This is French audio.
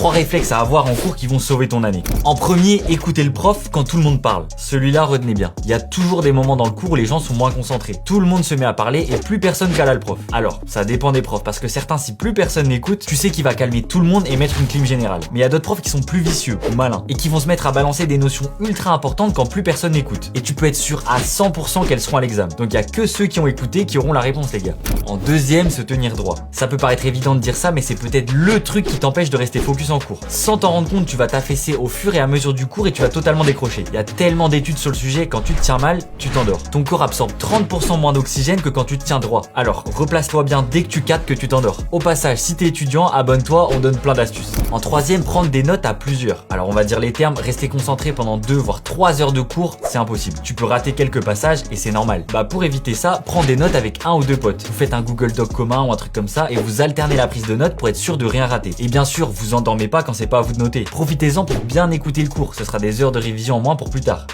3 réflexes à avoir en cours qui vont sauver ton année. En premier, écoutez le prof quand tout le monde parle. Celui-là, retenez bien. Il y a toujours des moments dans le cours où les gens sont moins concentrés. Tout le monde se met à parler et plus personne cala le prof. Alors, ça dépend des profs, parce que certains, si plus personne n'écoute, tu sais qu'il va calmer tout le monde et mettre une clim générale. Mais il y a d'autres profs qui sont plus vicieux ou malins et qui vont se mettre à balancer des notions ultra importantes quand plus personne n'écoute. Et tu peux être sûr à 100% qu'elles seront à l'examen. Donc il y a que ceux qui ont écouté qui auront la réponse, les gars. En deuxième, se tenir droit. Ça peut paraître évident de dire ça, mais c'est peut-être le truc qui t'empêche de rester focus en cours. Sans t'en rendre compte, tu vas t'affaisser au fur et à mesure du cours et tu vas totalement décrocher. Il y a tellement d'études sur le sujet, quand tu te tiens mal, tu t'endors. Ton corps absorbe 30% moins d'oxygène que quand tu te tiens droit. Alors, replace-toi bien dès que tu captes que tu t'endors. Au passage, si t'es étudiant, abonne-toi, on donne plein d'astuces. En troisième, prendre des notes à plusieurs. Alors on va dire les termes, rester concentré pendant 2 voire 3 heures de cours, c'est impossible. Tu peux rater quelques passages et c'est normal. Bah pour éviter ça, prends des notes avec 1 ou 2 potes. Vous faites un Google Doc commun ou un truc comme ça et vous alternez la prise de notes pour être sûr de rien rater. Et bien sûr, vous endormez pas quand c'est pas à vous de noter. Profitez-en pour bien écouter le cours, ce sera des heures de révision en moins pour plus tard.